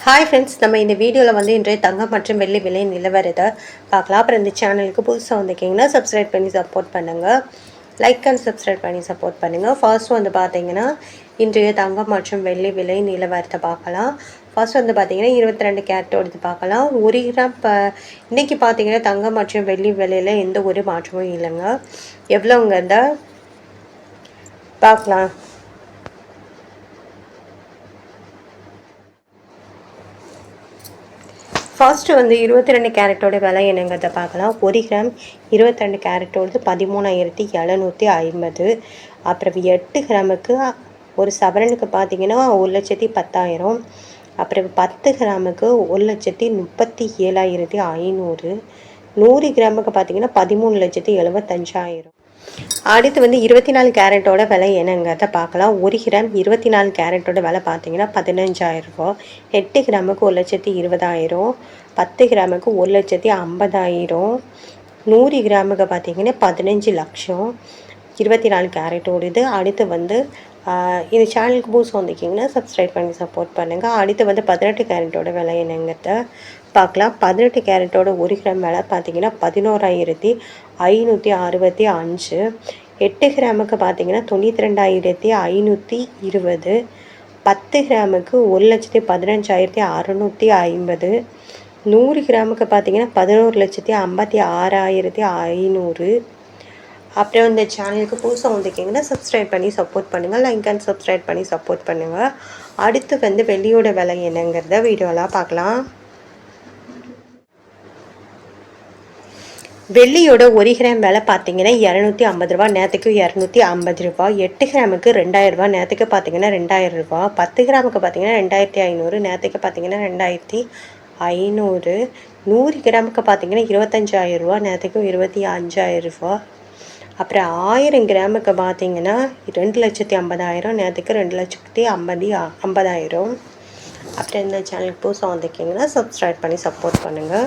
Hi friends, நம்ம இந்த வீடியோவில் வந்து இன்றைய தங்கம் மற்றும் வெள்ளி விலை நிலவரத்தை பார்க்கலாம். அப்புறம் இந்த சேனலுக்கு புதுசாக வந்திருக்கீங்கன்னா சப்ஸ்கிரைப் பண்ணி சப்போர்ட் பண்ணுங்கள். லைக் அண்ட் சப்ஸ்கிரைப் பண்ணி சப்போர்ட் பண்ணுங்கள். ஃபர்ஸ்ட் வந்து பார்த்தீங்கன்னா இன்றைய தங்கம் மற்றும் வெள்ளி விலை நிலவரத்தை பார்க்கலாம். ஃபர்ஸ்ட் வந்து பார்த்தீங்கன்னா 22 கேரட்டோடது பார்க்கலாம். 1 கிராம் இன்றைக்கி பார்த்தீங்கன்னா தங்கம் மற்றும் வெள்ளி விலையில் எந்த ஒரு மாற்றமும் இல்லைங்க. எவ்வளோங்கிறத பார்க்கலாம். ஃபர்ஸ்ட்டு வந்து 22 கேரட்டோட விலை என்னங்கிறத பார்க்கலாம். 1 கிராம் 22 கேரட்டோடது 13,750. அப்புறம் 8 கிராமுக்கு ஒரு சவரனுக்கு பார்த்தீங்கன்னா 1,10,000. அப்புறம் 10 கிராமுக்கு 1,37,500. 100 கிராமுக்கு பார்த்தீங்கன்னா 13,75,000. அடுத்து வந்து 24 கேரட்டோட விலை என்னங்கிறத பார்க்கலாம். 1 கிராம் 24 கேரட்டோட விலை பார்த்தீங்கன்னா 15,000 ரூபா. 8 கிராமுக்கு 1,20,000. 10 கிராமுக்கு 1,50,000. 100 கிராமுக்கு பார்த்தீங்கன்னா 15 லட்சம். 24 கேரட்டோட இது. அடுத்து வந்து இந்த சேனலுக்கு புதுசு வந்திருக்கீங்கன்னா சப்ஸ்கிரைப் பண்ணி சப்போர்ட் பண்ணுங்கள். அடுத்து வந்து 18 கேரட்டோட விலை என்னங்கிறத பார்க்கலாம். 18 கேரட்டோட 1 கிராம் விலை பார்த்தீங்கன்னா 11,565. 8 கிராமுக்கு பார்த்தீங்கன்னா 92,520. 10 கிராமுக்கு 1,15,650. 100 கிராமுக்கு பார்த்தீங்கன்னா 11,56,500. அப்புறம் இந்த சேனலுக்கு புதுசாக வந்திருக்கீங்கன்னா சப்ஸ்கிரைப் பண்ணி சப்போர்ட் பண்ணுங்கள். லைக் அண்ட் சப்ஸ்கிரைப் பண்ணி சப்போர்ட் பண்ணுங்கள். அடுத்து வந்து வெள்ளியோட விலை என்னங்கிறத வீடியோலாம் பார்க்கலாம். வெள்ளியோட 1 கிராம் விலை பார்த்தீங்கன்னா 250 ரூபா, நேற்றுக்கு 250 ரூபா. 8 கிராமுக்கு 2000 ரூபா, நேற்றுக்கு பார்த்தீங்கன்னா 2000 ரூபா. 10 கிராமுக்கு பார்த்தீங்கன்னா 2500, நேற்றுக்கு பார்த்தீங்கன்னா 2500. 100 கிராமுக்கு பார்த்தீங்கன்னா 25,000 ரூபா, நேற்றுக்கு 25,000 ரூபா. அப்புறம் 1000 கிராமுக்கு பார்த்தீங்கன்னா 2,50,000, நேற்றுக்கு 2,50,000. அப்புறம் இந்த சேனலுக்கு புதுசாக வந்திருக்கீங்கன்னா சப்ஸ்கிரைப் பண்ணி சப்போர்ட் பண்ணுங்கள்.